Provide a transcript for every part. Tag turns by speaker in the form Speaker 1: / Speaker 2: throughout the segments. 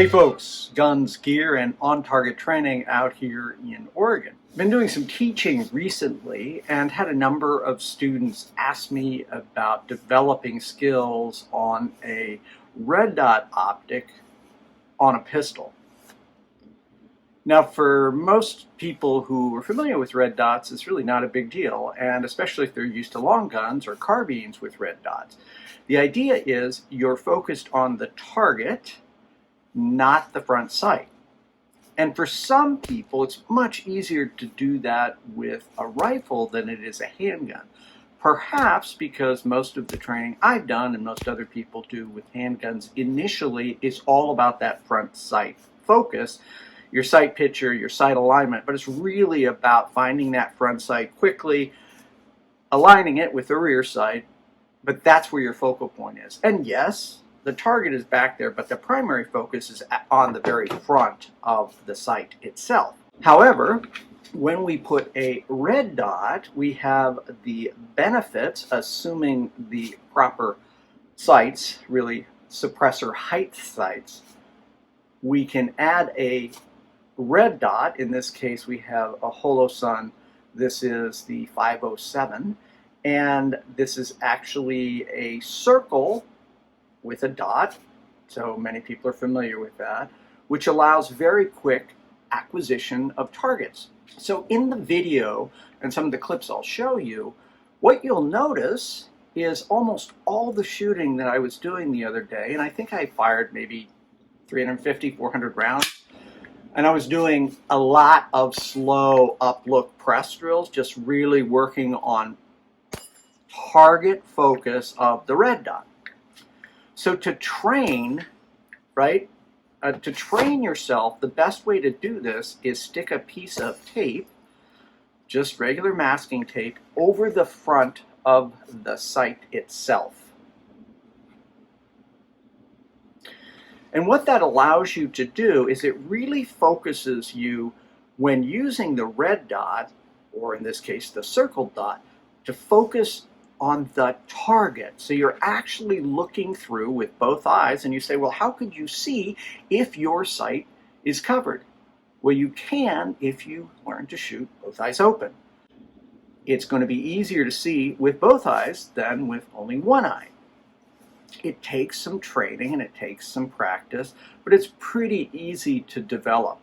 Speaker 1: Hey folks, guns, gear, and on-target training out here in Oregon. I've been doing some teaching recently and had a number of students ask me about developing skills on a red dot optic on a pistol. Now, for most people who are familiar with red dots, it's really not a big deal, and especially if they're used to long guns or carbines with red dots. The idea is you're focused on the target, not the front sight. And for some people, it's much easier to do that with a rifle than it is a handgun. Perhaps because most of the training I've done and most other people do with handguns initially is all about that front sight focus, your sight picture, your sight alignment, but it's really about finding that front sight quickly, aligning it with the rear sight, but that's where your focal point is. And yes, the target is back there, but the primary focus is on the very front of the sight itself. However, when we put a red dot, we have the benefits, assuming the proper sights, really suppressor height sights. We can add a red dot. In this case, we have a Holosun. This is the 507, and this is actually a circle with a dot, so many people are familiar with that, which allows very quick acquisition of targets. So in the video and some of the clips I'll show you, what you'll notice is almost all the shooting that I was doing the other day, and I think I fired maybe 350, 400 rounds, and I was doing a lot of slow up-look press drills, just really working on target focus of the red dot. So to train, to train yourself, the best way to do this is stick a piece of tape, just regular masking tape, over the front of the sight itself. And what that allows you to do is it really focuses you when using the red dot, or in this case the circle dot, to focus on the target. So you're actually looking through with both eyes, and you say, well, how could you see if your sight is covered? Well, you can if you learn to shoot both eyes open. It's going to be easier to see with both eyes than with only one eye. It takes some training and it takes some practice, but it's pretty easy to develop.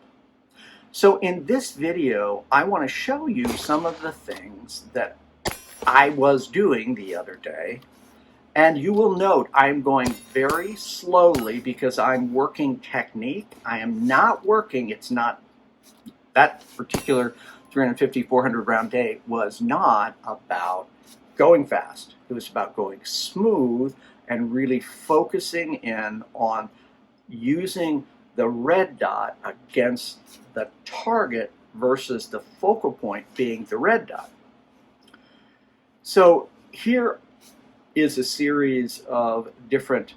Speaker 1: So in this video, I want to show you some of the things that I was doing the other day, and you will note I'm going very slowly because I'm working technique. I am not working, it's not, that particular 350, 400 round day was not about going fast. It was about going smooth and really focusing in on using the red dot against the target versus the focal point being the red dot. So here is a series of different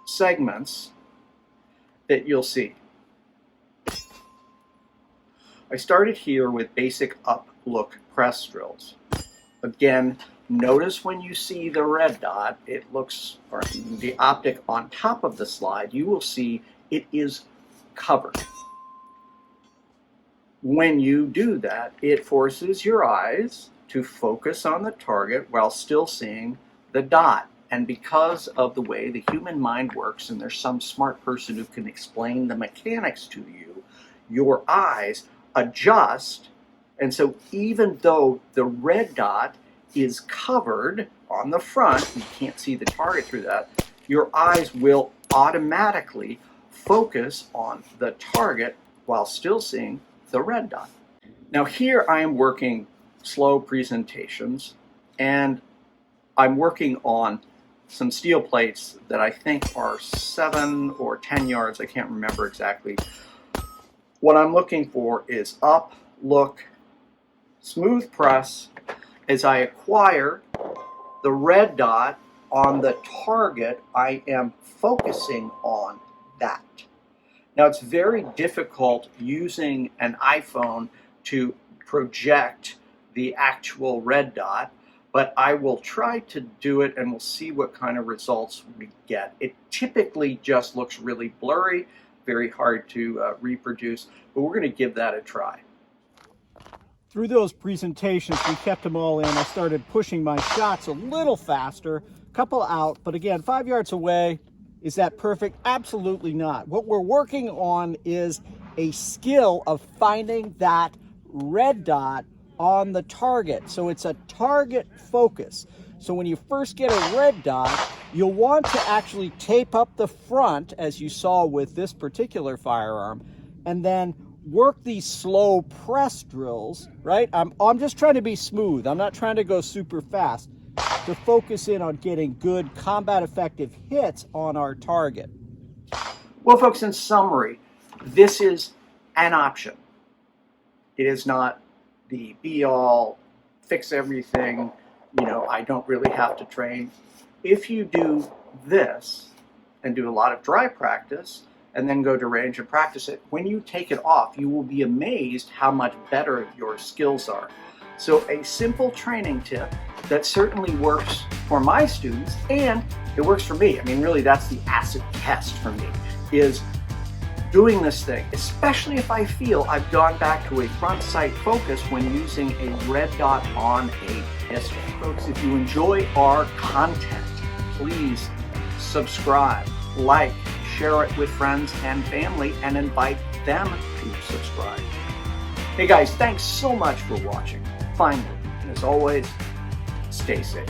Speaker 1: segments that you'll see. I started here with basic up-look press drills. Again, notice when you see the red dot, it looks, or the optic on top of the slide, you will see it is covered. When you do that, it forces your eyes to focus on the target while still seeing the dot. And because of the way the human mind works, and there's some smart person who can explain the mechanics to you, your eyes adjust. And so even though the red dot is covered on the front, you can't see the target through that, your eyes will automatically focus on the target while still seeing the red dot. Now here I am working slow presentations, and I'm working on some steel plates that I think are 7 or 10 yards, I can't remember exactly. What I'm looking for is up, look, smooth press. As I acquire the red dot on the target, I am focusing on that. Now it's very difficult using an iPhone to project the actual red dot, but I will try to do it and we'll see what kind of results we get. It typically just looks really blurry, very hard to reproduce, but we're going to give that a try.
Speaker 2: Through those presentations, we kept them all in. I started pushing my shots a little faster, couple out, but again, 5 yards away. Is that perfect? Absolutely not. What we're working on is a skill of finding that red dot on the target. So it's a target focus. So when you first get a red dot, you'll want to actually tape up the front, as you saw with this particular firearm, and then work these slow press drills, right? I'm just trying to be smooth. I'm not trying to go super fast, to focus in on getting good combat effective hits on our target.
Speaker 1: Well, folks, in summary, this is an option. It is not the be-all, fix everything, I don't really have to train. If you do this and do a lot of dry practice and then go to range and practice it, when you take it off, you will be amazed how much better your skills are. So a simple training tip that certainly works for my students, and it works for me. I mean, really, that's the acid test for me, is doing this thing, especially if I feel I've gone back to a front sight focus when using a red dot on a pistol. Folks, if you enjoy our content, please subscribe, like, share it with friends and family, and invite them to subscribe. Hey guys, thanks so much for watching. Finally, and as always, stay safe.